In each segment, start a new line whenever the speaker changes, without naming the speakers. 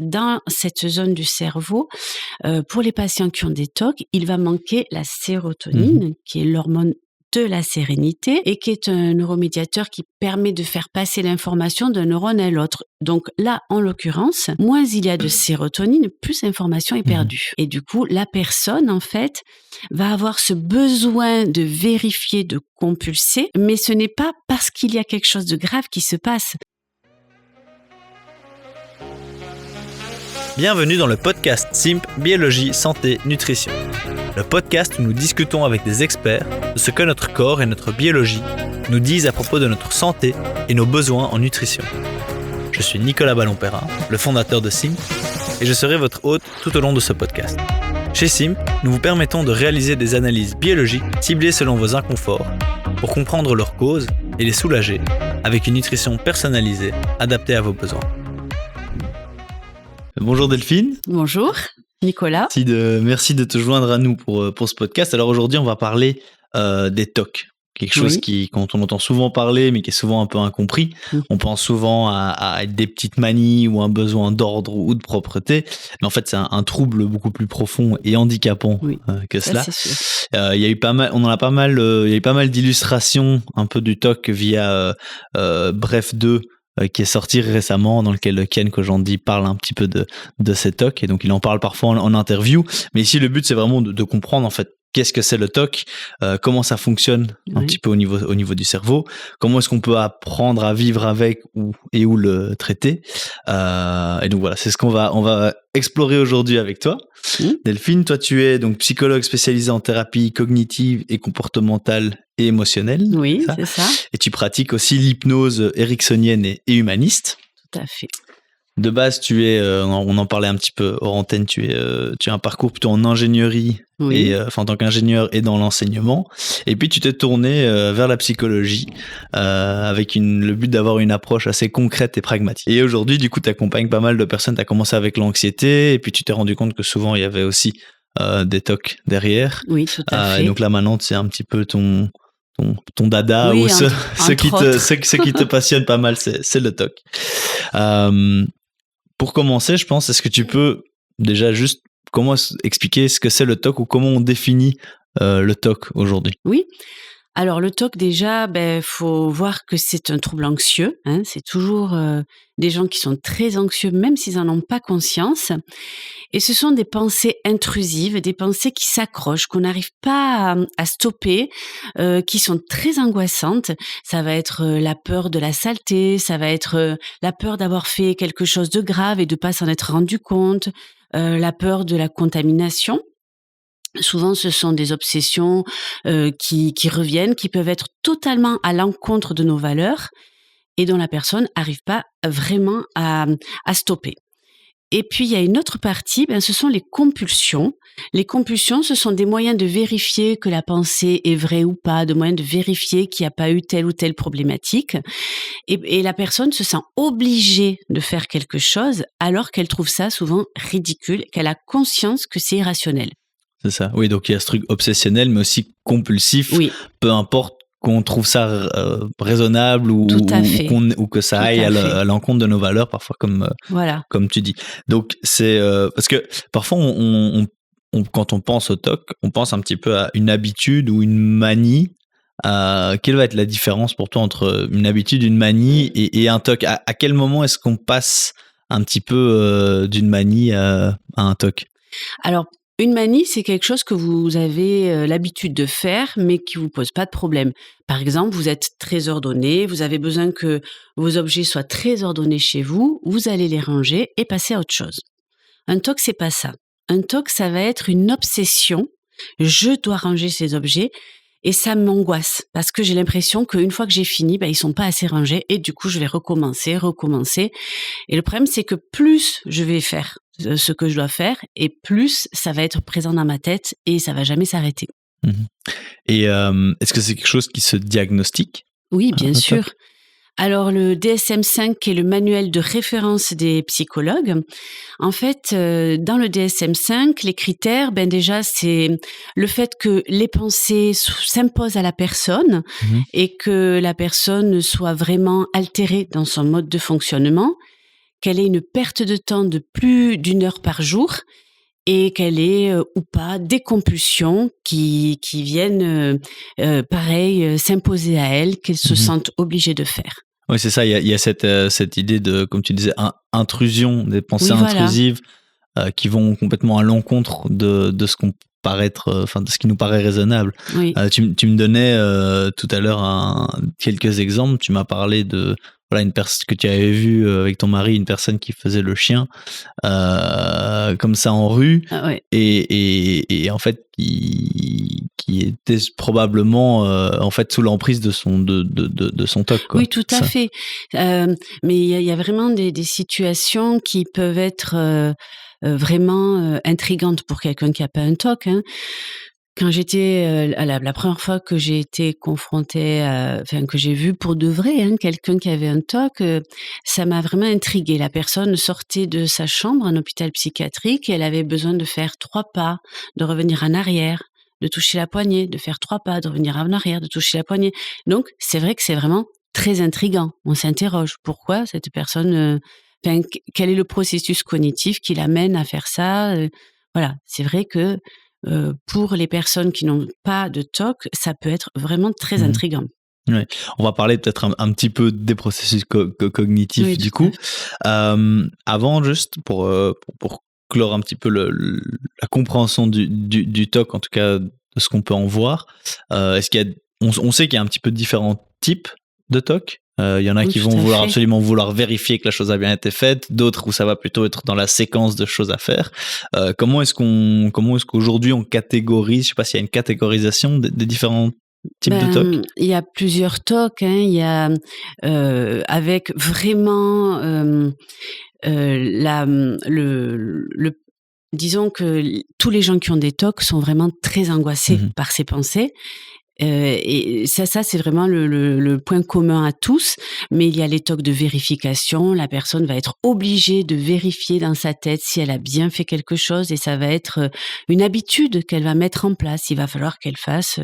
dans cette zone du cerveau, pour les patients qui ont des TOC, il va manquer la sérotonine, qui est l'hormone de la sérénité et qui est un neuromédiateur qui permet de faire passer l'information d'un neurone à l'autre. Donc là, en l'occurrence, moins il y a de sérotonine, plus l'information est perdue. Et du coup, la personne, en fait, va avoir ce besoin de vérifier, de compulser, mais ce n'est pas parce qu'il y a quelque chose de grave qui se passe.
Bienvenue dans le podcast Simp Biologie, Santé, Nutrition. Le podcast où nous discutons avec des experts de ce que notre corps et notre biologie nous disent à propos de notre santé et nos besoins en nutrition. Je suis Nicolas Ballon-Perrin, le fondateur de Simp, et je serai votre hôte tout au long de ce podcast. Chez Simp, nous vous permettons de réaliser des analyses biologiques ciblées selon vos inconforts pour comprendre leurs causes et les soulager avec une nutrition personnalisée adaptée à vos besoins. Bonjour Delphine.
Bonjour Nicolas.
Merci de te joindre à nous pour ce podcast. Alors aujourd'hui, on va parler des TOC. Quelque chose qui, quand on entend souvent parler, mais qui est souvent un peu incompris. On pense souvent à des petites manies ou un besoin d'ordre ou de propreté. Mais en fait, c'est un trouble beaucoup plus profond et handicapant que cela.
C'est sûr.
Il y a eu pas mal, il y a eu pas mal d'illustrations un peu du TOC via Bref 2. Qui est sorti récemment, dans lequel Ken Kojandi parle un petit peu de ces TOC, et donc il en parle parfois en interview. Mais ici, le but, c'est vraiment de comprendre en fait qu'est-ce que c'est le TOC, comment ça fonctionne un petit peu au niveau du cerveau, comment est-ce qu'on peut apprendre à vivre avec et où le traiter. Et donc voilà, c'est ce qu'on va explorer aujourd'hui avec toi. Delphine, toi tu es donc psychologue spécialisée en thérapie cognitive et comportementale et émotionnelle.
Oui, c'est ça.
Et tu pratiques aussi l'hypnose ericksonienne et humaniste.
Tout à fait.
De base, tu es, on en parlait un petit peu hors antenne, tu as un parcours plutôt en ingénierie, en tant qu'ingénieur et dans l'enseignement. Et puis, tu t'es tourné vers la psychologie avec le but d'avoir une approche assez concrète et pragmatique. Et aujourd'hui, du coup, tu accompagnes pas mal de personnes. Tu as commencé avec l'anxiété et puis tu t'es rendu compte que souvent, il y avait aussi des TOC derrière.
Oui, tout à fait.
Et donc là, maintenant, c'est un petit peu ton dada ou ce qui te passionne pas mal, c'est le TOC. Pour commencer, je pense, est-ce que tu peux déjà juste expliquer ce que c'est le TOC ou comment on définit le TOC aujourd'hui?
Oui. Alors le TOC déjà, faut voir que c'est un trouble anxieux. C'est toujours des gens qui sont très anxieux, même s'ils n'en ont pas conscience. Et ce sont des pensées intrusives, des pensées qui s'accrochent, qu'on n'arrive pas à stopper, qui sont très angoissantes. Ça va être la peur de la saleté, ça va être la peur d'avoir fait quelque chose de grave et de pas s'en être rendu compte, la peur de la contamination. Souvent, ce sont des obsessions qui reviennent, qui peuvent être totalement à l'encontre de nos valeurs et dont la personne n'arrive pas vraiment à stopper. Et puis, il y a une autre partie, ce sont les compulsions. Les compulsions, ce sont des moyens de vérifier que la pensée est vraie ou pas, de moyens de vérifier qu'il n'y a pas eu telle ou telle problématique. Et la personne se sent obligée de faire quelque chose alors qu'elle trouve ça souvent ridicule, qu'elle a conscience que c'est irrationnel.
C'est ça. Oui, donc il y a ce truc obsessionnel, mais aussi compulsif. Oui. Peu importe qu'on trouve ça raisonnable ou que ça aille à l'encontre de nos valeurs, parfois comme tu dis. Donc c'est parce que parfois quand on pense au TOC, on pense un petit peu à une habitude ou une manie. Quelle va être la différence pour toi entre une habitude, une manie et un TOC? À quel moment est-ce qu'on passe un petit peu d'une manie à un TOC?
Alors, une manie, c'est quelque chose que vous avez l'habitude de faire, mais qui ne vous pose pas de problème. Par exemple, vous êtes très ordonné, vous avez besoin que vos objets soient très ordonnés chez vous, vous allez les ranger et passer à autre chose. Un TOC, c'est pas ça. Un TOC, ça va être une obsession. Je dois ranger ces objets et ça m'angoisse parce que j'ai l'impression qu'une fois que j'ai fini, ils sont pas assez rangés et du coup, je vais recommencer. Et le problème, c'est que plus je vais faire ce que je dois faire et plus ça va être présent dans ma tête et ça va jamais s'arrêter.
Et est-ce que c'est quelque chose qui se diagnostique?
Oui, bien sûr. Alors le DSM-5, qui est le manuel de référence des psychologues, en fait, dans le DSM-5, les critères, déjà, c'est le fait que les pensées s'imposent à la personne et que la personne soit vraiment altérée dans son mode de fonctionnement, qu'elle ait une perte de temps de plus d'1 heure par jour et qu'elle ait ou pas des compulsions qui viennent, pareil, s'imposer à elle, qu'elle se
Mhm.
sente obligée de faire.
Oui, c'est ça. Il y a cette idée de, comme tu disais, intrusion, des pensées
Oui, voilà.
intrusives qui vont complètement à l'encontre de ce qu'on paraît être, enfin, de ce qui nous paraît raisonnable.
Oui.
Tu me donnais tout à l'heure quelques exemples. Tu m'as parlé de voilà une personne que tu avais vue avec ton mari, une personne qui faisait le chien comme ça en rue
Ah ouais.
et en fait qui était probablement en fait sous l'emprise de son toc, quoi.
Oui, tout à
Ça.
fait. Mais il y a vraiment des situations qui peuvent être, vraiment, intrigantes pour quelqu'un qui a pas un TOC, hein. Quand j'étais, à la 1re fois que j'ai été confrontée à enfin que j'ai vu pour de vrai, hein, quelqu'un qui avait un TOC, ça m'a vraiment intriguée. La personne sortait de sa chambre, un hôpital psychiatrique, et elle avait besoin de faire 3 pas, de revenir en arrière, de toucher la poignée, de faire 3 pas, de revenir en arrière, de toucher la poignée. Donc c'est vrai que c'est vraiment très intriguant. On s'interroge. Pourquoi cette personne, enfin quel est le processus cognitif qui l'amène à faire ça? Voilà, c'est vrai que pour les personnes qui n'ont pas de TOC, ça peut être vraiment très
Mhm.
intriguant.
Ouais. On va parler peut-être un petit peu des processus cognitifs
Oui,
du
tout à
coup.
fait.
Avant, juste pour clore un petit peu la compréhension du TOC, en tout cas de ce qu'on peut en voir, est-ce qu'il y a, on sait qu'il y a un petit peu différents types de TOC. Il y en a
Oui,
qui
tout
vont
à fait.
absolument vouloir vérifier que la chose a bien été faite, d'autres où ça va plutôt être dans la séquence de choses à faire. Comment est-ce qu'aujourd'hui on catégorise, je sais pas s'il y a une catégorisation des différents types de TOC.
Il y a plusieurs TOC, hein. Il y a, avec vraiment, le disons que tous les gens qui ont des TOC sont vraiment très angoissés
Mhm.
par ces pensées. Et ça c'est vraiment le point commun à tous, mais il y a les TOC de vérification. La personne va être obligée de vérifier dans sa tête si elle a bien fait quelque chose et ça va être, une habitude qu'elle va mettre en place. Il va falloir qu'elle fasse,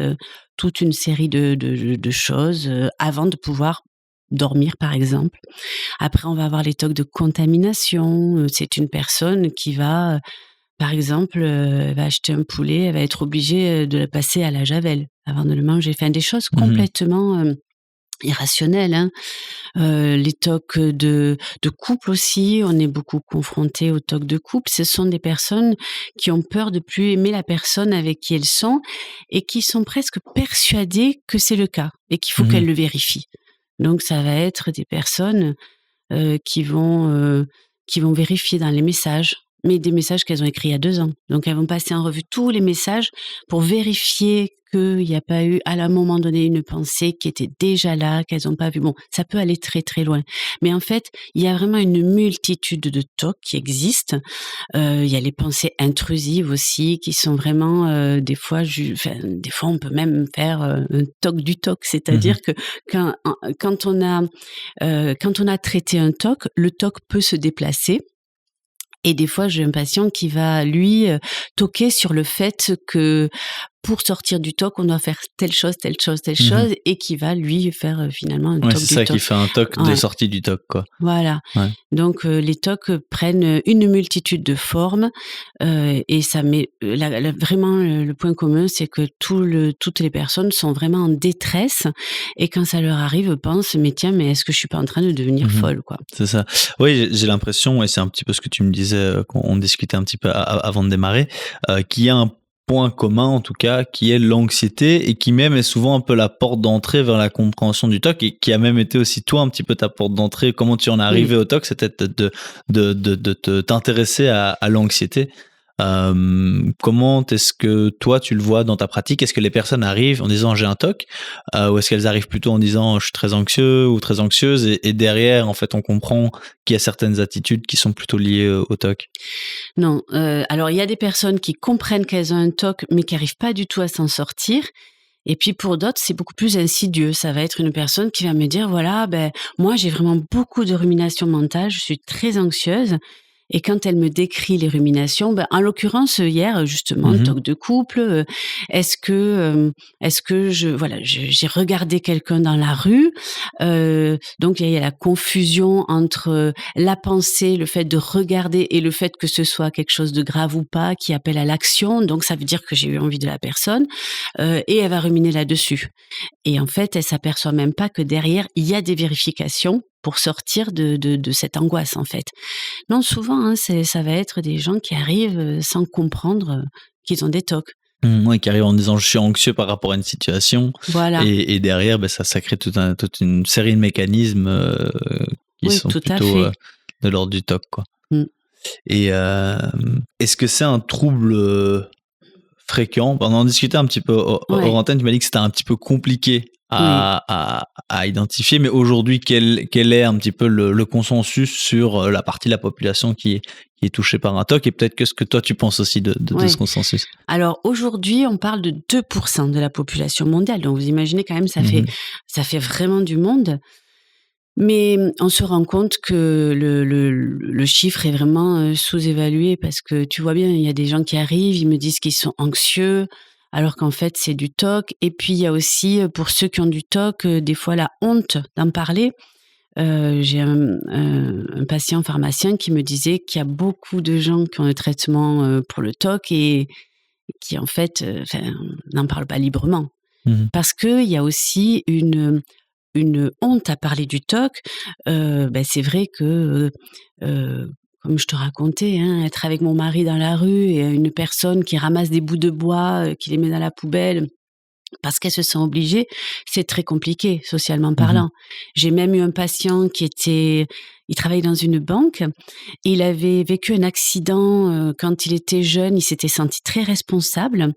toute une série de choses, avant de pouvoir dormir, par exemple. Après, on va avoir les TOC de contamination. C'est une personne qui va, par exemple, elle va acheter un poulet, elle va être obligée, de le passer à la javel avant de le manger. Enfin, des choses
Mhm.
complètement, irrationnelles, hein. Les TOC de couple aussi, on est beaucoup confrontés aux TOC de couple. Ce sont des personnes qui ont peur de plus aimer la personne avec qui elles sont et qui sont presque persuadées que c'est le cas et qu'il faut
Mhm.
qu'elles le vérifient. Donc ça va être des personnes qui vont vérifier dans les messages, mais des messages qu'elles ont écrits il y a 2 ans. Donc elles vont passer en revue tous les messages pour vérifier qu'il y a pas eu, à un moment donné, une pensée qui était déjà là, qu'elles ont pas vue. Bon, ça peut aller très, très loin. Mais en fait, il y a vraiment une multitude de TOC qui existent. Il y a les pensées intrusives aussi qui sont vraiment, des fois enfin, des fois on peut même faire, un TOC du TOC.
Mhm.
C'est-à-dire que quand quand on a traité un TOC, le TOC peut se déplacer et des fois, j'ai un patient qui va, lui, toquer sur le fait que pour sortir du TOC, on doit faire telle chose, telle chose, telle
Mhm.
chose et qui va, lui, faire, finalement un
Ouais,
TOC
c'est
du
ça qui
TOC.
fait un TOC de
Ouais,
sortie du TOC, quoi.
voilà.
Ouais.
Donc les TOC, prennent, une multitude de formes, et ça met, vraiment le point commun, c'est que toutes les personnes sont vraiment en détresse et quand ça leur arrive, pensent: «Mais tiens, mais est-ce que je suis pas en train de devenir
Mhm.
folle, quoi?»
C'est ça. Oui, j'ai l'impression, et c'est un petit peu ce que tu me disais quand on discutait un petit peu avant de démarrer, qu'il y a un point commun en tout cas, qui est l'anxiété et qui même est souvent un peu la porte d'entrée vers la compréhension du TOC et qui a même été aussi toi un petit peu ta porte d'entrée. Comment tu en es
Oui.
arrivé au TOC, c'était de t'intéresser à l'anxiété. Comment est-ce que toi tu le vois dans ta pratique? Est-ce que les personnes arrivent en disant j'ai un TOC ou est-ce qu'elles arrivent plutôt en disant je suis très anxieux ou très anxieuse et derrière en fait on comprend qu'il y a certaines attitudes qui sont plutôt liées au TOC?
Non, alors il y a des personnes qui comprennent qu'elles ont un TOC, mais qui arrivent pas du tout à s'en sortir. Et puis pour d'autres, c'est beaucoup plus insidieux. Ça va être une personne qui va me dire: «Voilà, ben, moi j'ai vraiment beaucoup de rumination mentale, je suis très anxieuse Et quand elle me décrit les ruminations, en l'occurrence hier justement, le TOC de couple, est-ce que j'ai regardé quelqu'un dans la rue, donc il y a la confusion entre la pensée, le fait de regarder et le fait que ce soit quelque chose de grave ou pas qui appelle à l'action, donc ça veut dire que j'ai eu envie de la personne, et elle va ruminer là-dessus. Et en fait, elle s'aperçoit même pas que derrière, il y a des vérifications pour sortir de cette angoisse, en fait. Non, souvent, ça va être des gens qui arrivent sans comprendre qu'ils ont des TOC.
Ouais, qui arrivent en disant je suis anxieux par rapport à une situation.
Voilà.
Et derrière, ça crée toute une série de mécanismes qui sont plutôt de l'ordre du TOC, quoi. Et est-ce que c'est un trouble fréquent? On en discutait un petit peu hors antenne, tu m'as dit que c'était un petit peu compliqué à identifier, mais aujourd'hui, quel est un petit peu le consensus sur la partie de la population qui est touchée par un TOC, et peut-être qu'est-ce que toi tu penses aussi de ce consensus?
Alors aujourd'hui, on parle de 2% de la population mondiale, donc vous imaginez quand même, ça fait vraiment du monde. Mais on se rend compte que le chiffre est vraiment sous-évalué, parce que tu vois bien, il y a des gens qui arrivent, ils me disent qu'ils sont anxieux, alors qu'en fait c'est du TOC. Et puis il y a aussi, pour ceux qui ont du TOC, des fois la honte d'en parler. J'ai un patient pharmacien qui me disait qu'il y a beaucoup de gens qui ont un traitement pour le TOC et qui en fait n'en parlent pas librement. Parce qu'il y a aussi une honte à parler du TOC. C'est vrai que, comme je te racontais, être avec mon mari dans la rue et une personne qui ramasse des bouts de bois, qui les met dans la poubelle parce qu'elle se sent obligée, c'est très compliqué, socialement parlant. J'ai même eu un patient il travaillait dans une banque, et il avait vécu un accident quand il était jeune, il s'était senti très responsable,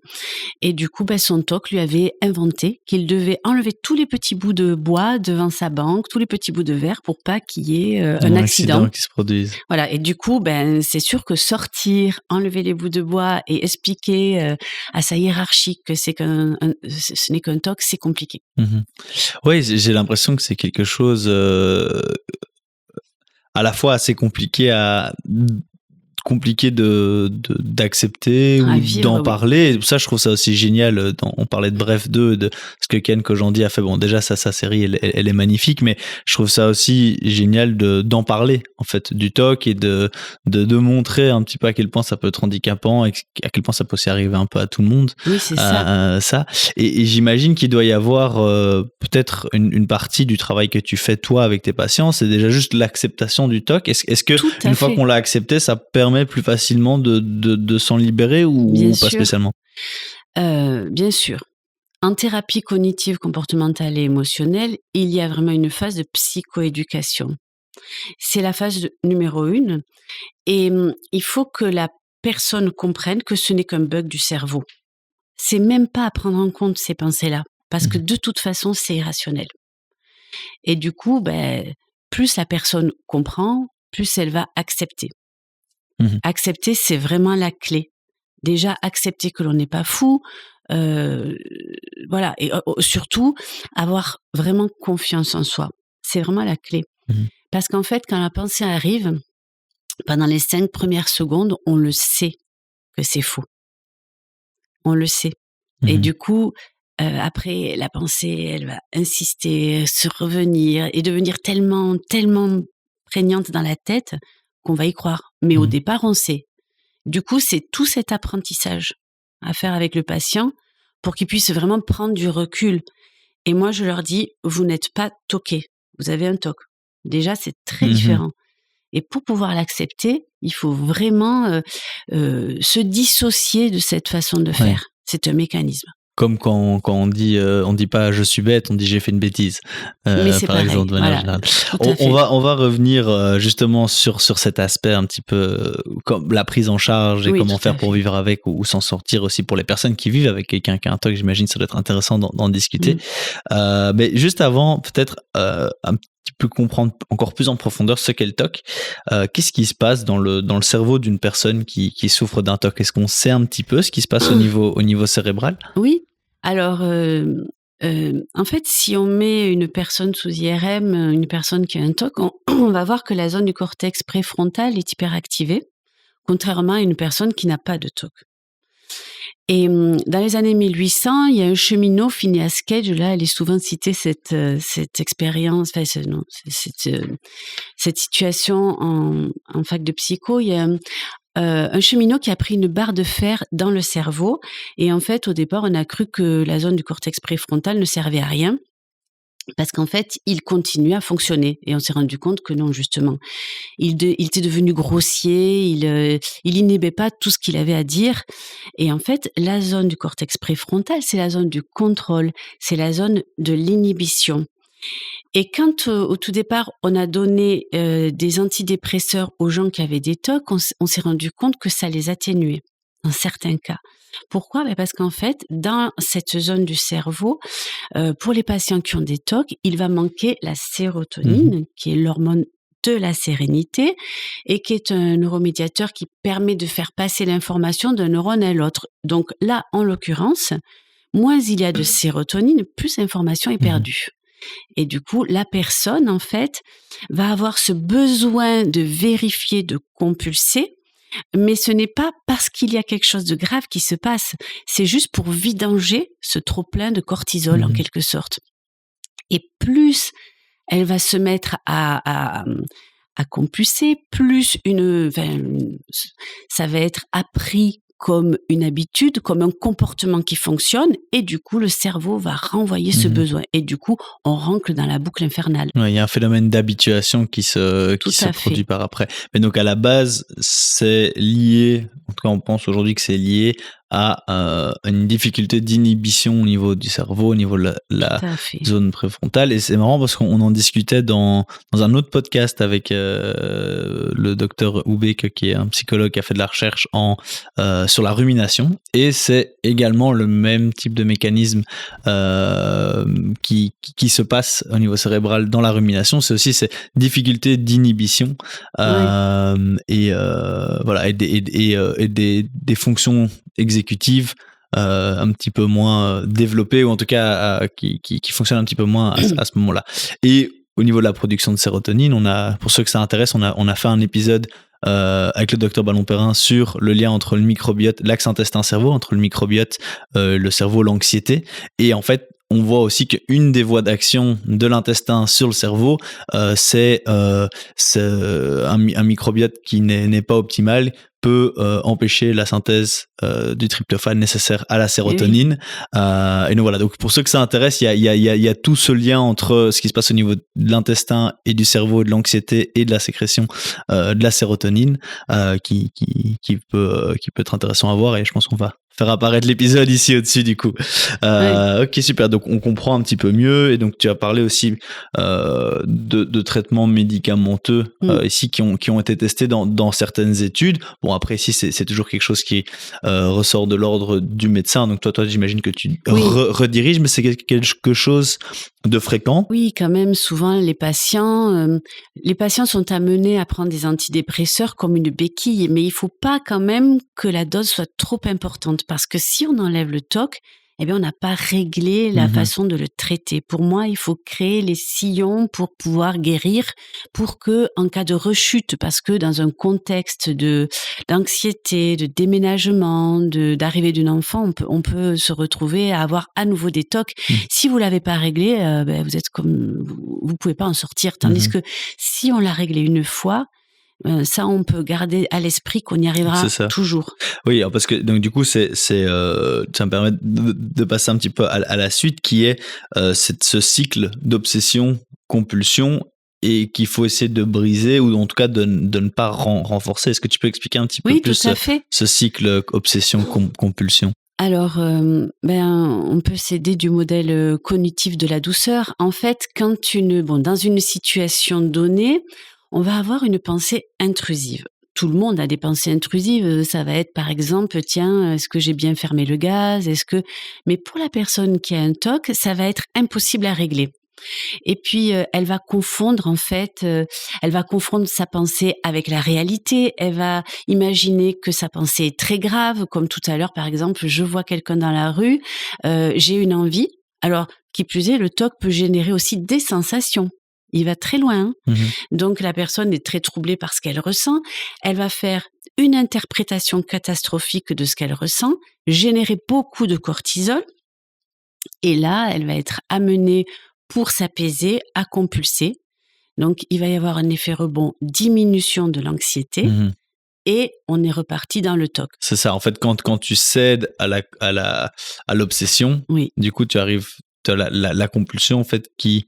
et du coup, son TOC lui avait inventé qu'il devait enlever tous les petits bouts de bois devant sa banque, tous les petits bouts de verre, pour pas qu'il y ait un accident
qui se produise.
Voilà, et du coup, c'est sûr que sortir, enlever les bouts de bois et expliquer à sa hiérarchie que ce n'est qu'un TOC, c'est compliqué.
Oui, j'ai l'impression que c'est quelque chose à la fois assez compliqué d'accepter ou d'en parler. Et ça, je trouve ça aussi génial. On parlait de Bref 2, de ce que Ken Kojandi a fait. Bon, déjà, sa série, elle est magnifique, mais je trouve ça aussi génial d'en parler, en fait, du TOC, et de montrer un petit peu à quel point ça peut être handicapant et à quel point ça peut aussi arriver un peu à tout le monde.
Oui, c'est ça.
Et j'imagine qu'il doit y avoir peut-être une partie du travail que tu fais, toi, avec tes patients, c'est déjà juste l'acceptation du TOC. Est-ce que une fois qu'on l'a accepté, ça permet plus facilement de s'en libérer ou pas spécialement?
Bien sûr. En thérapie cognitive, comportementale et émotionnelle, il y a vraiment une phase de psychoéducation. C'est la phase numéro 1, et il faut que la personne comprenne que ce n'est qu'un bug du cerveau. C'est même pas à prendre en compte ces pensées-là, parce que de toute façon, c'est irrationnel. Et du coup, plus la personne comprend, plus elle va accepter. Accepter, c'est vraiment la clé. Déjà, accepter que l'on n'est pas fou, voilà, et surtout avoir vraiment confiance en soi. C'est vraiment la clé. Parce qu'en fait, quand la pensée arrive, pendant les 5 premières secondes, on le sait que c'est faux. On le sait. Et du coup, après, la pensée, elle va insister, se revenir et devenir tellement, tellement prégnante dans la tête qu'on va y croire. Mais au départ, on sait. Du coup, c'est tout cet apprentissage à faire avec le patient pour qu'il puisse vraiment prendre du recul. Et moi, je leur dis, vous n'êtes pas toqué, vous avez un TOC. Déjà, c'est très différent. Et pour pouvoir l'accepter, il faut vraiment se dissocier de cette façon de faire. C'est un mécanisme.
Comme quand on dit pas je suis bête, on dit j'ai fait une bêtise.
Mais c'est
par
pareil,
exemple, de manière générale. On va revenir justement sur cet aspect un petit peu comme la prise en charge et comment faire pour vivre avec ou s'en sortir aussi pour les personnes qui vivent avec quelqu'un qui a un TOC. J'imagine que ça doit être intéressant d'en discuter. Mais juste avant, peut-être un petit peu comprendre encore plus en profondeur ce qu'est le TOC. Qu'est-ce qui se passe dans le cerveau d'une personne qui souffre d'un TOC? Est-ce qu'on sait un petit peu ce qui se passe au niveau cérébral?
Oui. Alors, En fait, si on met une personne sous IRM, une personne qui a un TOC, on va voir que la zone du cortex préfrontal est hyperactivée, contrairement à une personne qui n'a pas de TOC. Et dans les années 1800, il y a un cheminot, Phineas Cage, là, elle est souvent citée cette expérience, enfin, cette situation en fac de psycho. Il y a un cheminot qui a pris une barre de fer dans le cerveau. Et en fait, au départ, on a cru que la zone du cortex préfrontal ne servait à rien. Parce qu'en fait, il continuait à fonctionner. Et on s'est rendu compte que non, justement. Il était devenu grossier, il inhibait pas tout ce qu'il avait à dire. Et en fait, la zone du cortex préfrontal, c'est la zone du contrôle, c'est la zone de l'inhibition. Et quand, au tout départ, on a donné des antidépresseurs aux gens qui avaient des TOC, on s'est rendu compte que ça les atténuait, dans certains cas. Pourquoi ? Parce qu'en fait, dans cette zone du cerveau, pour les patients qui ont des TOC, il va manquer la sérotonine, qui est l'hormone de la sérénité et qui est un neuromédiateur qui permet de faire passer l'information d'un neurone à l'autre. Donc là, en l'occurrence, moins il y a de sérotonine, plus l'information est perdue. Et du coup, la personne, en fait, va avoir ce besoin de vérifier, de compulser, mais ce n'est pas parce qu'il y a quelque chose de grave qui se passe. C'est juste pour vidanger ce trop-plein de cortisol, en quelque sorte. Et plus elle va se mettre à compulser, plus ça va être appris comme une habitude, comme un comportement qui fonctionne, et du coup, le cerveau va renvoyer ce besoin. Et du coup, on rentre dans la boucle infernale.
Ouais, il y a un phénomène d'habituation qui se produit par après. Mais donc, à la base, c'est lié, en tout cas, on pense aujourd'hui que c'est lié à une difficulté d'inhibition au niveau du cerveau, au niveau de la zone préfrontale. Et c'est marrant parce qu'on en discutait dans un autre podcast avec le docteur Houbeck, qui est un psychologue qui a fait de la recherche sur la rumination. Et c'est également le même type de mécanisme qui se passe au niveau cérébral dans la rumination. C'est aussi ces difficultés d'inhibition voilà, et des fonctions exécutives un petit peu moins développées, ou en tout cas qui fonctionnent un petit peu moins à ce moment-là. Et au niveau de la production de sérotonine, pour ceux que ça intéresse, on a fait un épisode avec le docteur Ballon-Perrin sur le lien entre le microbiote, l'axe intestin-cerveau, entre le microbiote, le cerveau, l'anxiété. Et en fait, on voit aussi qu'une des voies d'action de l'intestin sur le cerveau, c'est un microbiote qui n'est pas optimal, peut empêcher la synthèse du tryptophane nécessaire à la sérotonine. Et donc voilà, donc pour ceux que ça intéresse, il y a tout ce lien entre ce qui se passe au niveau de l'intestin et du cerveau, de l'anxiété et de la sécrétion de la sérotonine, qui peut être intéressant à voir, et je pense qu'on va faire apparaître l'épisode ici au-dessus du coup. Ok, super, donc on comprend un petit peu mieux. Et donc tu as parlé aussi de traitements médicamenteux ici qui ont été testés dans certaines études. Bon, après ici c'est toujours quelque chose qui ressort de l'ordre du médecin, donc toi j'imagine que tu rediriges, mais c'est quelque chose de fréquent.
Oui, quand même, souvent les patients sont amenés à prendre des antidépresseurs comme une béquille, mais il faut pas quand même que la dose soit trop importante, parce que si on enlève le TOC, eh bien, on n'a pas réglé la façon de le traiter. Pour moi, il faut créer les sillons pour pouvoir guérir, pour que, en cas de rechute, parce que dans un contexte d'anxiété, de déménagement, d'arrivée d'un enfant, on peut se retrouver à avoir à nouveau des TOC. Si vous l'avez pas réglé, vous êtes vous pouvez pas en sortir. Tandis que si on l'a réglé une fois, ça, on peut garder à l'esprit qu'on y arrivera toujours.
Oui, parce que donc du coup, ça me permet de passer un petit peu à la suite, qui est ce cycle d'obsession-compulsion, et qu'il faut essayer de briser, ou en tout cas de ne pas renforcer. Est-ce que tu peux expliquer un petit peu plus ce cycle obsession-compulsion ?
Alors, on peut s'aider du modèle cognitif de la douceur. En fait, dans une situation donnée, on va avoir une pensée intrusive. Tout le monde a des pensées intrusives. Ça va être, par exemple, tiens, est-ce que j'ai bien fermé le gaz ? Mais pour la personne qui a un TOC, ça va être impossible à régler. Et puis, elle va confondre sa pensée avec la réalité. Elle va imaginer que sa pensée est très grave, comme tout à l'heure, par exemple, je vois quelqu'un dans la rue, j'ai une envie. Alors, qui plus est, le TOC peut générer aussi des sensations. Il va très loin. Donc, la personne est très troublée par ce qu'elle ressent. Elle va faire une interprétation catastrophique de ce qu'elle ressent, générer beaucoup de cortisol. Et là, elle va être amenée, pour s'apaiser, à compulser. Donc, il va y avoir un effet rebond, diminution de l'anxiété. Et on est reparti dans le TOC.
C'est ça. En fait, quand tu cèdes à l'obsession,
Oui.
du coup, tu arrives à la compulsion, en fait, qui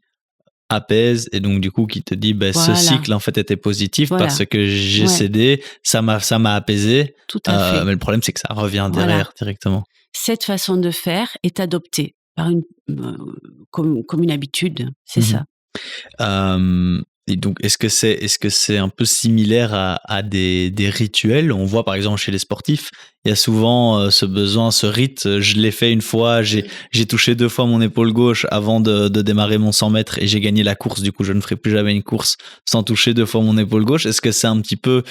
apaise et donc, du coup, qui te dit,
Voilà.
ce cycle, en fait, était positif
Voilà.
parce que j'ai
Ouais.
cédé, ça m'a apaisé.
Tout à fait.
Mais le problème, c'est que ça revient derrière directement.
Cette façon de faire est adoptée par comme une habitude, c'est ça.
Et donc, est-ce que c'est un peu similaire à des rituels? On voit par exemple chez les sportifs, il y a souvent ce besoin, ce rite. Je l'ai fait une fois, j'ai touché 2 fois mon épaule gauche avant de démarrer mon 100 mètres et j'ai gagné la course. Du coup, je ne ferai plus jamais une course sans toucher 2 fois mon épaule gauche. Est-ce que c'est un petit peu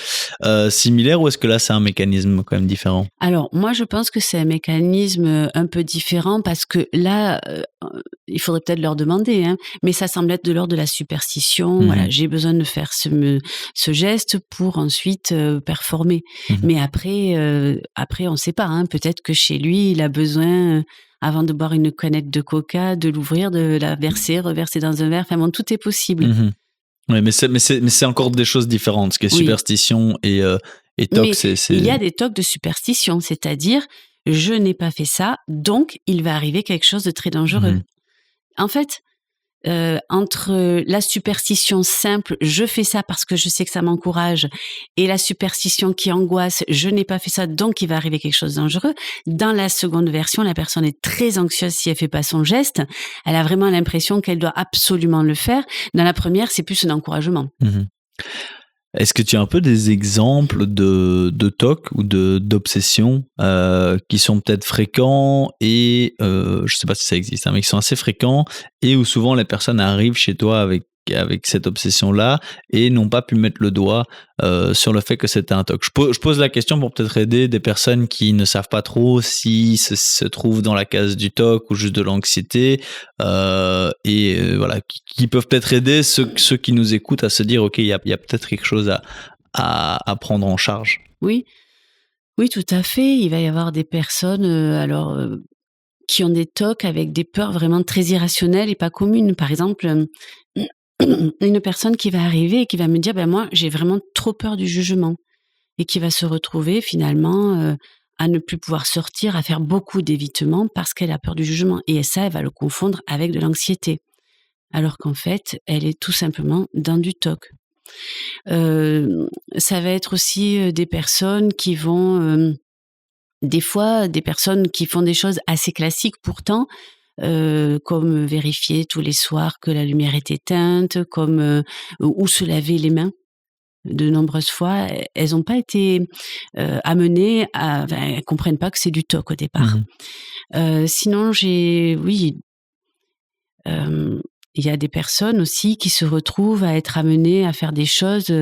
similaire ou est-ce que là, c'est un mécanisme quand même différent?
Alors, moi, je pense que c'est un mécanisme un peu différent parce que là, il faudrait peut-être leur demander, hein, mais ça semble être de l'ordre de la superstition. Voilà, j'ai besoin de faire ce geste pour ensuite performer. Mais après, on ne sait pas. Hein, peut-être que chez lui, il a besoin, avant de boire une canette de coca, de l'ouvrir, de la verser, reverser dans un verre. Enfin bon, tout est possible.
Oui, mais c'est encore des choses différentes. Ce qui est superstition et TOC, c'est...
Il y a des TOC de superstition, c'est-à-dire, je n'ai pas fait ça, donc il va arriver quelque chose de très dangereux. En fait, entre la superstition simple, je fais ça parce que je sais que ça m'encourage, et la superstition qui angoisse, je n'ai pas fait ça, donc il va arriver quelque chose de dangereux. Dans la seconde version, la personne est très anxieuse si elle fait pas son geste. Elle a vraiment l'impression qu'elle doit absolument le faire. Dans la première, c'est plus un encouragement.
Est-ce que tu as un peu des exemples de TOC ou d'obsessions qui sont peut-être fréquents et je ne sais pas si ça existe, hein, mais qui sont assez fréquents et où souvent les personnes arrivent chez toi avec cette obsession-là et n'ont pas pu mettre le doigt sur le fait que c'était un TOC. Je pose la question pour peut-être aider des personnes qui ne savent pas trop si se trouvent dans la case du TOC ou juste de l'anxiété voilà, qui peuvent peut-être aider ceux qui nous écoutent à se dire ok, il y a peut-être quelque chose à prendre en charge.
Oui, tout à fait. Il va y avoir des personnes qui ont des TOC avec des peurs vraiment très irrationnelles et pas communes. Par exemple, une personne qui va arriver et qui va me dire moi j'ai vraiment trop peur du jugement et qui va se retrouver finalement à ne plus pouvoir sortir, à faire beaucoup d'évitements parce qu'elle a peur du jugement, et ça elle va le confondre avec de l'anxiété alors qu'en fait elle est tout simplement dans du TOC. Ça va être aussi des personnes qui vont des fois des personnes qui font des choses assez classiques pourtant, comme vérifier tous les soirs que la lumière est éteinte, comme ou se laver les mains. De nombreuses fois, elles n'ont pas été amenées à... elles comprennent pas que c'est du TOC au départ. Sinon, il y a des personnes aussi qui se retrouvent à être amenées à faire des choses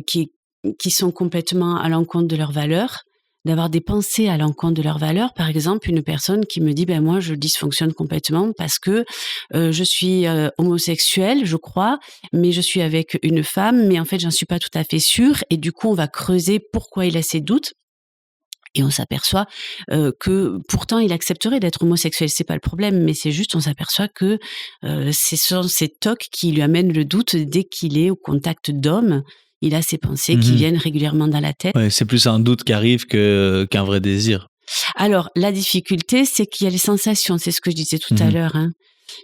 qui sont complètement à l'encontre de leurs valeurs, d'avoir des pensées à l'encontre de leurs valeurs. Par exemple, une personne qui me dit moi je dysfonctionne complètement parce que je suis homosexuelle, je crois, mais je suis avec une femme, mais en fait j'en suis pas tout à fait sûre, et du coup on va creuser pourquoi il a ces doutes. Et on s'aperçoit que pourtant il accepterait d'être homosexuel, c'est pas le problème, mais c'est juste on s'aperçoit que ce sont ces TOC qui lui amènent le doute dès qu'il est au contact d'hommes. Il a ces pensées qui viennent régulièrement dans la tête.
Ouais, c'est plus un doute qui arrive qu'un vrai désir.
Alors, la difficulté, c'est qu'il y a les sensations, c'est ce que je disais tout à l'heure. Hein.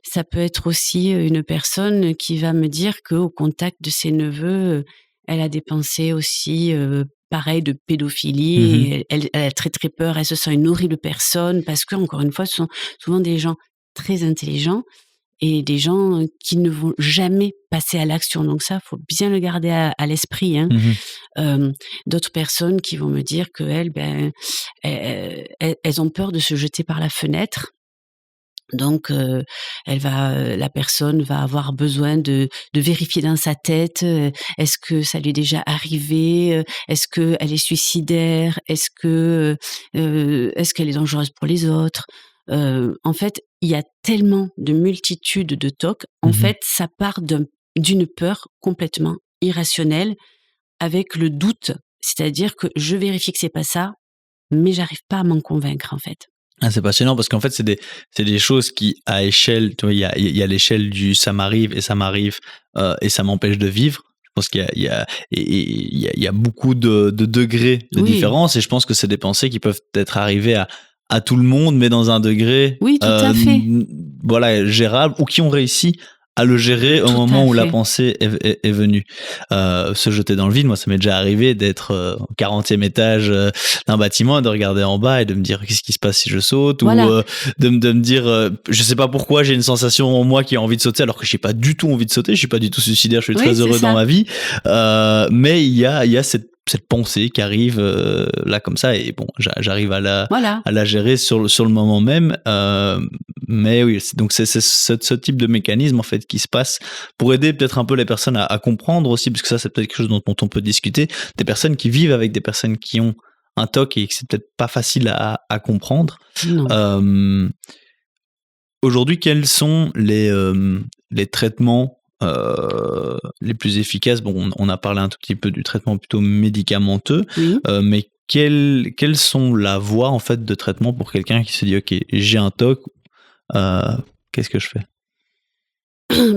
Ça peut être aussi une personne qui va me dire qu'au contact de ses neveux, elle a des pensées aussi pareilles de pédophilie. Et elle a très très peur, elle se sent une horrible personne parce que, encore une fois, ce sont souvent des gens très intelligents et des gens qui ne vont jamais passer à l'action. Donc ça, faut bien le garder à l'esprit. Hein. D'autres personnes qui vont me dire qu'elles, elles ont peur de se jeter par la fenêtre. Donc, la personne va avoir besoin de vérifier dans sa tête, est-ce que ça lui est déjà arrivé, est-ce qu'elle est suicidaire, est-ce qu'elle est dangereuse pour les autres. En fait, il y a tellement de multitudes de TOC. En fait, ça part d'une peur complètement irrationnelle avec le doute. C'est-à-dire que je vérifie que c'est pas ça, mais j'arrive pas à m'en convaincre, en fait.
Ah, c'est passionnant parce qu'en fait, c'est des choses qui, à échelle, tu vois, il y a l'échelle du ça m'arrive et ça m'arrive et ça m'empêche de vivre. Je pense il y a beaucoup de degrés de différence et je pense que c'est des pensées qui peuvent être arrivées à tout le monde, mais dans un degré
Oui, tout à fait.
voilà, gérable ou qui ont réussi à le gérer au moment où la pensée est venue. Se jeter dans le vide, moi ça m'est déjà arrivé d'être au 40e étage d'un bâtiment et de regarder en bas et de me dire qu'est-ce qui se passe si je saute,
Voilà.
ou de me dire je sais pas pourquoi j'ai une sensation en moi qui a envie de sauter alors que j'ai pas du tout envie de sauter, je suis pas du tout suicidaire, je suis très heureux dans ma vie, mais il y a cette pensée qui arrive là comme ça et bon j'arrive à la gérer sur le moment même, mais oui, donc c'est ce type de mécanisme en fait qui se passe pour aider peut-être un peu les personnes à comprendre aussi, parce que ça c'est peut-être quelque chose dont on peut discuter, des personnes qui vivent avec des personnes qui ont un TOC et que c'est peut-être pas facile à comprendre. Aujourd'hui, quels sont les traitements les plus efficaces? Bon, on a parlé un tout petit peu du traitement plutôt médicamenteux, mais quelles sont la voie en fait de traitement pour quelqu'un qui se dit ok, j'ai un TOC, qu'est-ce que je fais?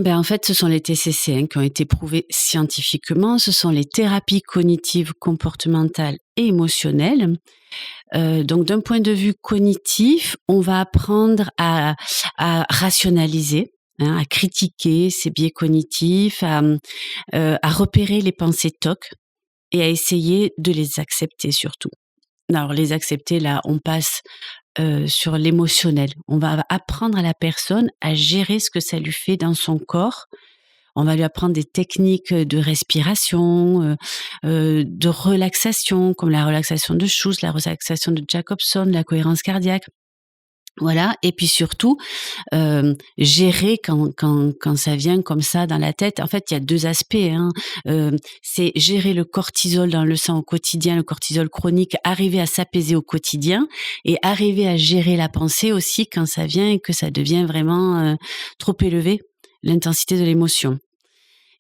En fait, ce sont les TCC qui ont été prouvés scientifiquement. Ce sont les thérapies cognitives, comportementales et émotionnelles. Donc, d'un point de vue cognitif, on va apprendre à rationaliser, à critiquer ces biais cognitifs, à repérer les pensées TOC et à essayer de les accepter surtout. Alors, les accepter, là, on passe sur l'émotionnel. On va apprendre à la personne à gérer ce que ça lui fait dans son corps. On va lui apprendre des techniques de respiration, de relaxation, comme la relaxation de Schuss, la relaxation de Jacobson, la cohérence cardiaque. Voilà, et puis surtout, gérer quand ça vient comme ça dans la tête. En fait, il y a 2 aspects, c'est gérer le cortisol dans le sang au quotidien, le cortisol chronique, arriver à s'apaiser au quotidien et arriver à gérer la pensée aussi quand ça vient et que ça devient vraiment, trop élevé, l'intensité de l'émotion.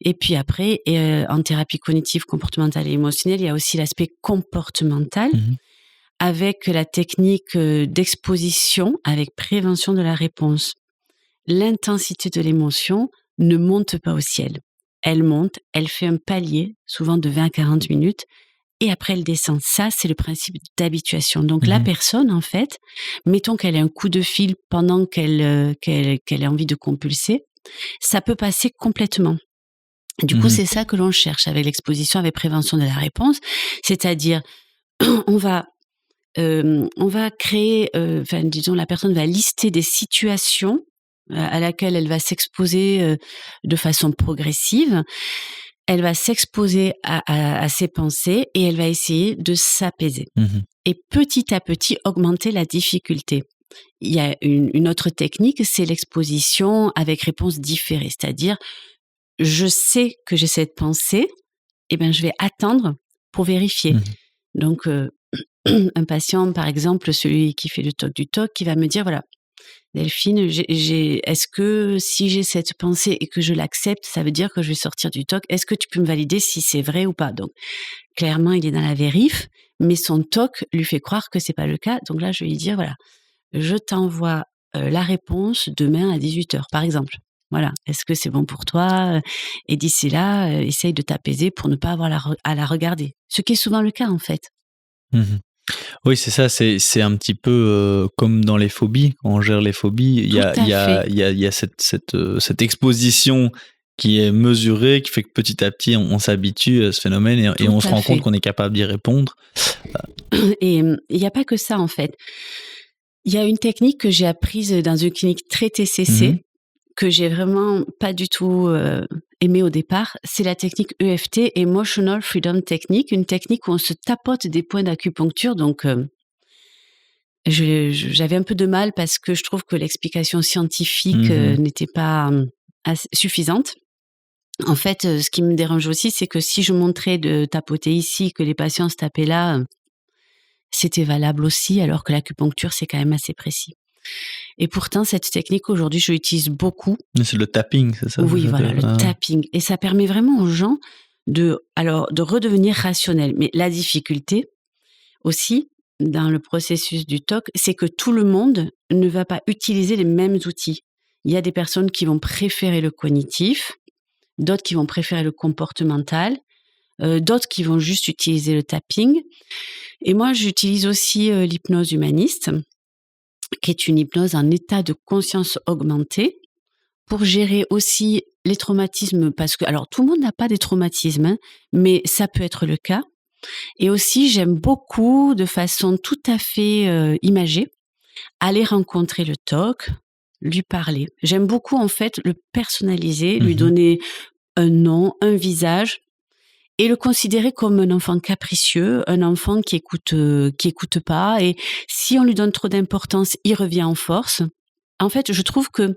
Et puis après, en thérapie cognitive, comportementale et émotionnelle, il y a aussi l'aspect comportemental. Avec la technique d'exposition avec prévention de la réponse. L'intensité de l'émotion ne monte pas au ciel. Elle monte, elle fait un palier, souvent de 20 à 40 minutes, et après elle descend. Ça, c'est le principe d'habituation. Donc la personne, en fait, mettons qu'elle ait un coup de fil pendant qu'elle ait envie de compulser, ça peut passer complètement. Du coup, c'est ça que l'on cherche avec l'exposition, avec prévention de la réponse, c'est-à-dire on va créer, disons, la personne va lister des situations à laquelle elle va s'exposer de façon progressive. Elle va s'exposer à ses pensées et elle va essayer de s'apaiser. Et petit à petit, augmenter la difficulté. Il y a une autre technique, c'est l'exposition avec réponse différée. C'est-à-dire, je sais que j'ai cette pensée, je vais attendre pour vérifier. Donc, un patient, par exemple, celui qui fait le TOC du TOC, qui va me dire, voilà, Delphine, est-ce que si j'ai cette pensée et que je l'accepte, ça veut dire que je vais sortir du TOC? Est-ce que tu peux me valider si c'est vrai ou pas? Donc, clairement, il est dans la vérif, mais son TOC lui fait croire que c'est pas le cas. Donc là, je vais lui dire, voilà, je t'envoie la réponse demain à 18h, par exemple. Voilà, est-ce que c'est bon pour toi? Et d'ici là, essaye de t'apaiser pour ne pas avoir à la regarder. Ce qui est souvent le cas, en fait.
Oui, c'est ça, c'est un petit peu comme dans les phobies, quand on gère les phobies, il y a cette exposition qui est mesurée, qui fait que petit à petit on s'habitue à ce phénomène et on se rend compte qu'on est capable d'y répondre.
Et il n'y a pas que ça en fait. Il y a une technique que j'ai apprise dans une clinique très TCC, que j'ai vraiment pas du tout aimé au départ, c'est la technique EFT, Emotional Freedom Technique, une technique où on se tapote des points d'acupuncture. Donc, j'avais un peu de mal parce que je trouve que l'explication scientifique n'était pas suffisante. En fait, ce qui me dérange aussi, c'est que si je montrais de tapoter ici, que les patients se tapaient là, c'était valable aussi, alors que l'acupuncture, c'est quand même assez précis. Et pourtant, cette technique, aujourd'hui, je l'utilise beaucoup.
C'est le tapping, c'est ça?
Oui, voilà, le tapping. Et ça permet vraiment aux gens de redevenir rationnels. Mais la difficulté aussi, dans le processus du TOC, c'est que tout le monde ne va pas utiliser les mêmes outils. Il y a des personnes qui vont préférer le cognitif, d'autres qui vont préférer le comportemental, d'autres qui vont juste utiliser le tapping. Et moi, j'utilise aussi l'hypnose humaniste, qui est une hypnose en état de conscience augmentée, pour gérer aussi les traumatismes, parce que, alors, tout le monde n'a pas des traumatismes, hein, mais ça peut être le cas. Et aussi, j'aime beaucoup, de façon tout à fait imagée, aller rencontrer le TOC, lui parler. J'aime beaucoup, en fait, le personnaliser, lui donner un nom, un visage, et le considérer comme un enfant capricieux, un enfant qui écoute pas. Et si on lui donne trop d'importance, il revient en force. En fait, je trouve que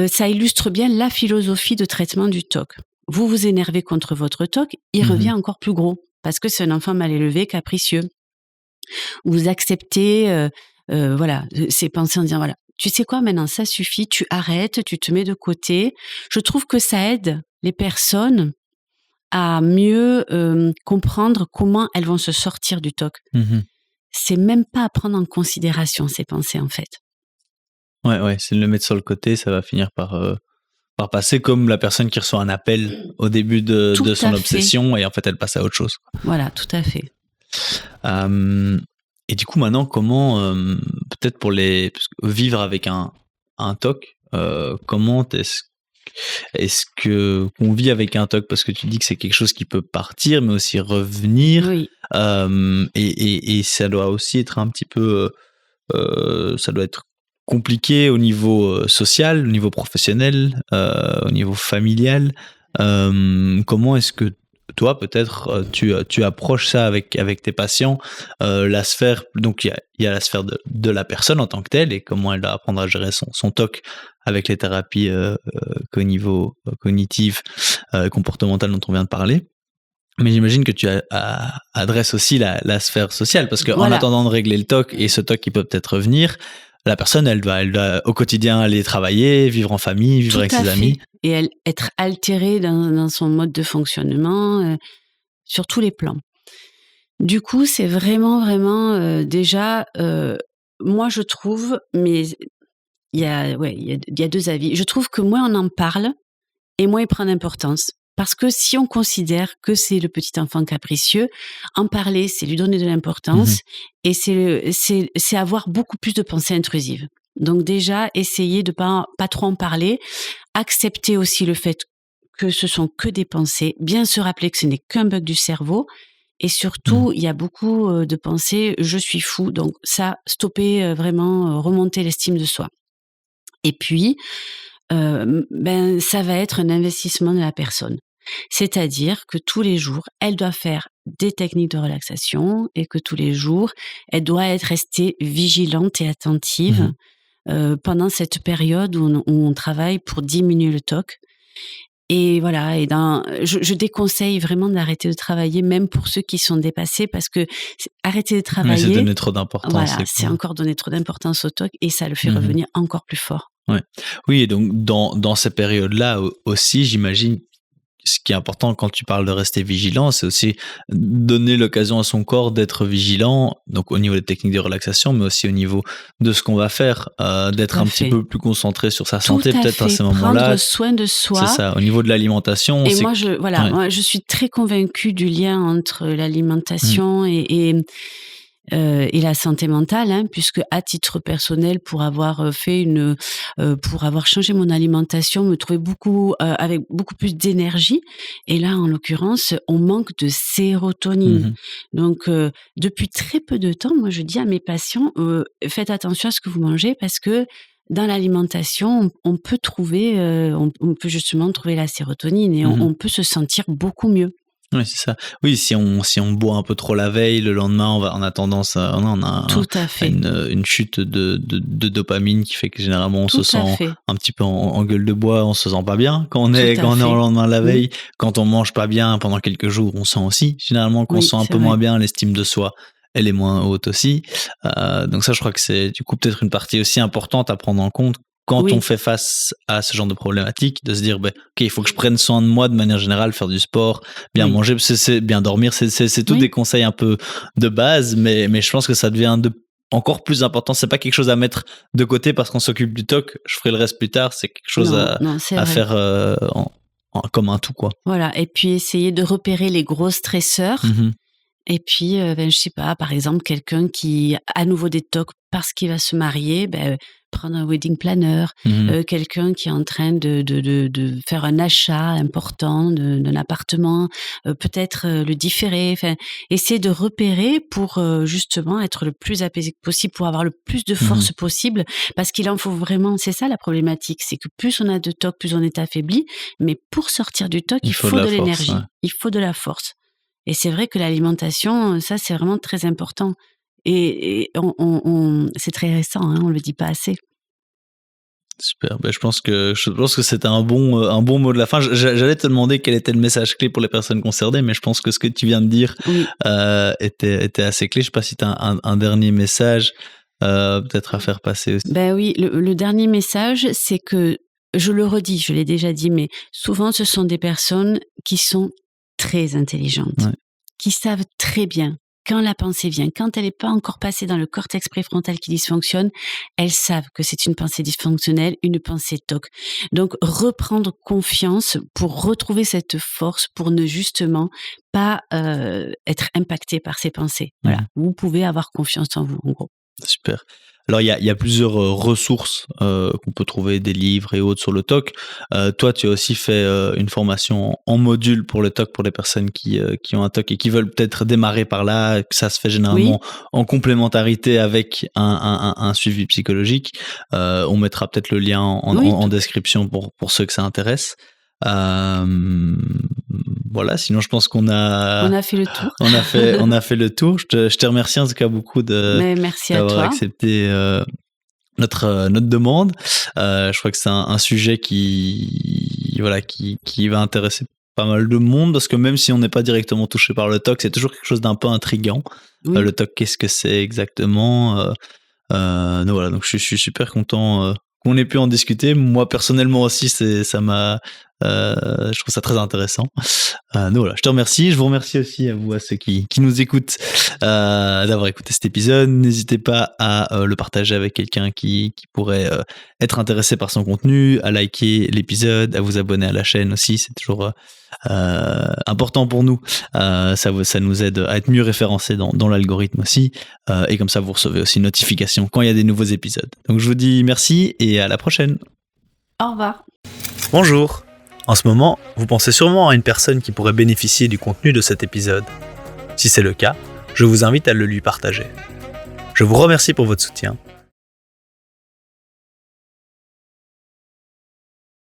ça illustre bien la philosophie de traitement du TOC. Vous vous énervez contre votre TOC, il revient encore plus gros, parce que c'est un enfant mal élevé, capricieux. Vous acceptez voilà, ses pensées en disant, voilà, tu sais quoi, maintenant ça suffit, tu arrêtes, tu te mets de côté. Je trouve que ça aide les personnes à mieux comprendre comment elles vont se sortir du TOC. C'est même pas à prendre en considération ces pensées, en fait.
Ouais, c'est de le mettre sur le côté, ça va finir par passer comme la personne qui reçoit un appel au début de son obsession, et en fait elle passe à autre chose.
Voilà, tout à fait.
Et du coup, maintenant, comment, peut-être pour vivre avec un TOC, comment est-ce qu'on vit avec un TOC? Parce que tu dis que c'est quelque chose qui peut partir, mais aussi revenir.
Oui.
Et ça doit aussi être un petit peu... ça doit être compliqué au niveau social, au niveau professionnel, au niveau familial. Comment est-ce que toi, peut-être, tu approches ça avec tes patients, la sphère, donc il y a la sphère de la personne en tant que telle, et comment elle doit apprendre à gérer son TOC avec les thérapies cognitives, comportementales dont on vient de parler. Mais j'imagine que tu adresses aussi la sphère sociale, parce qu'en attendant de régler le TOC, et ce TOC qui peut peut-être revenir, la personne, elle doit au quotidien aller travailler, vivre en famille, vivre avec ses amis.
Et être altérée dans son mode de fonctionnement, sur tous les plans. Du coup, c'est vraiment déjà, moi je trouve, mais il y a deux avis. Je trouve que moins on en parle, et moins il prend d'importance. Parce que si on considère que c'est le petit enfant capricieux, en parler, c'est lui donner de l'importance, et c'est avoir beaucoup plus de pensées intrusives. Donc déjà, essayer de pas trop en parler, accepter aussi le fait que ce sont que des pensées, bien se rappeler que ce n'est qu'un bug du cerveau, et surtout, il y a beaucoup de pensées « je suis fou », donc ça, stopper vraiment, remonter l'estime de soi. Et puis, ça va être un investissement de la personne. C'est-à-dire que tous les jours, elle doit faire des techniques de relaxation, et que tous les jours, elle doit être restée vigilante et attentive pendant cette période où on travaille pour diminuer le TOC. Et voilà, je déconseille vraiment d'arrêter de travailler, même pour ceux qui sont dépassés, parce que arrêter de travailler...
Mais c'est donner trop d'importance.
Voilà, c'est encore donner trop d'importance au TOC, et ça le fait revenir encore plus fort.
Ouais. Oui, et donc dans ces périodes-là aussi, j'imagine, ce qui est important quand tu parles de rester vigilant, c'est aussi donner l'occasion à son corps d'être vigilant, donc au niveau des techniques de relaxation, mais aussi au niveau de ce qu'on va faire, d'être un petit peu plus concentré sur sa santé, peut-être à ces moments-là.
Prendre soin de soi.
C'est ça, au niveau de l'alimentation.
Et moi, je suis très convaincue du lien entre l'alimentation et la santé mentale, puisque à titre personnel, pour avoir changé mon alimentation, me trouver avec beaucoup plus d'énergie. Et là, en l'occurrence, on manque de sérotonine. Donc, depuis très peu de temps, moi, je dis à mes patients, faites attention à ce que vous mangez, parce que dans l'alimentation, on peut trouver, on peut justement trouver la sérotonine, et on peut se sentir beaucoup mieux.
Oui, c'est ça. Oui, si on boit un peu trop la veille, le lendemain, on a tendance à... On a une chute de dopamine qui fait que généralement on se sent un petit peu en gueule de bois, on se sent pas bien quand on est au lendemain de la veille. Quand on mange pas bien pendant quelques jours, on sent aussi généralement qu'on se sent un peu moins bien, l'estime de soi, elle est moins haute aussi. Donc ça, je crois que c'est du coup peut-être une partie aussi importante à prendre en compte quand on fait face à ce genre de problématique, de se dire, ok, il faut que je prenne soin de moi de manière générale, faire du sport, bien manger, c'est bien dormir, c'est tous des conseils un peu de base, mais je pense que ça devient encore plus important. C'est pas quelque chose à mettre de côté parce qu'on s'occupe du TOC, je ferai le reste plus tard, c'est quelque chose à faire comme un tout, quoi.
Voilà, et puis essayer de repérer les gros stresseurs. Et puis, je sais pas, par exemple, quelqu'un qui a à nouveau des TOC parce qu'il va se marier, prendre un wedding planner. Quelqu'un qui est en train de faire un achat important d'un appartement, peut-être le différer. Enfin, essayer de repérer pour justement être le plus apaisé possible, pour avoir le plus de force possible, parce qu'il en faut vraiment. C'est ça la problématique, c'est que plus on a de TOC, plus on est affaibli. Mais pour sortir du TOC, il faut de l'énergie, il faut de la force. Et c'est vrai que l'alimentation, ça, c'est vraiment très important. Et c'est très récent, hein, on le dit pas assez.
Super. Je pense que c'était un bon mot de la fin. J'allais te demander quel était le message clé pour les personnes concernées, mais je pense que ce que tu viens de dire était assez clé. Je sais pas si tu as un dernier message peut-être à faire passer aussi.
Oui, le dernier message, c'est que, je le redis, je l'ai déjà dit, mais souvent ce sont des personnes qui sont très intelligentes, qui savent très bien quand la pensée vient, quand elle n'est pas encore passée dans le cortex préfrontal qui dysfonctionne, elles savent que c'est une pensée dysfonctionnelle, une pensée TOC. Donc, reprendre confiance pour retrouver cette force, pour ne justement pas être impacté par ces pensées. Voilà, vous pouvez avoir confiance en vous, en gros.
Super. Alors, il y a plusieurs ressources qu'on peut trouver, des livres et autres sur le TOC. Toi, tu as aussi fait une formation en module pour le TOC, pour les personnes qui ont un TOC et qui veulent peut-être démarrer par là, que ça se fait généralement en complémentarité avec un suivi psychologique. On mettra peut-être le lien en description pour ceux que ça intéresse. Voilà, sinon je pense qu'on a
fait le tour.
on a fait le tour. Je te remercie en tout cas beaucoup d'avoir accepté notre demande. Je crois que c'est un sujet qui va intéresser pas mal de monde, parce que même si on n'est pas directement touché par le TOC, c'est toujours quelque chose d'un peu intriguant. Le TOC, qu'est-ce que c'est exactement? Donc voilà, donc je suis super content qu'on ait pu en discuter. Moi personnellement aussi, je trouve ça très intéressant. Donc voilà, je te remercie. Je vous remercie aussi à vous, à ceux qui nous écoutent, d'avoir écouté cet épisode. N'hésitez pas à le partager avec quelqu'un qui pourrait être intéressé par son contenu, à liker l'épisode, à vous abonner à la chaîne aussi. C'est toujours important pour nous. Ça nous aide à être mieux référencés dans l'algorithme aussi. Et comme ça, vous recevez aussi une notification quand il y a des nouveaux épisodes. Donc je vous dis merci et à la prochaine.
Au revoir.
Bonjour. En ce moment, vous pensez sûrement à une personne qui pourrait bénéficier du contenu de cet épisode. Si c'est le cas, je vous invite à le lui partager. Je vous remercie pour votre soutien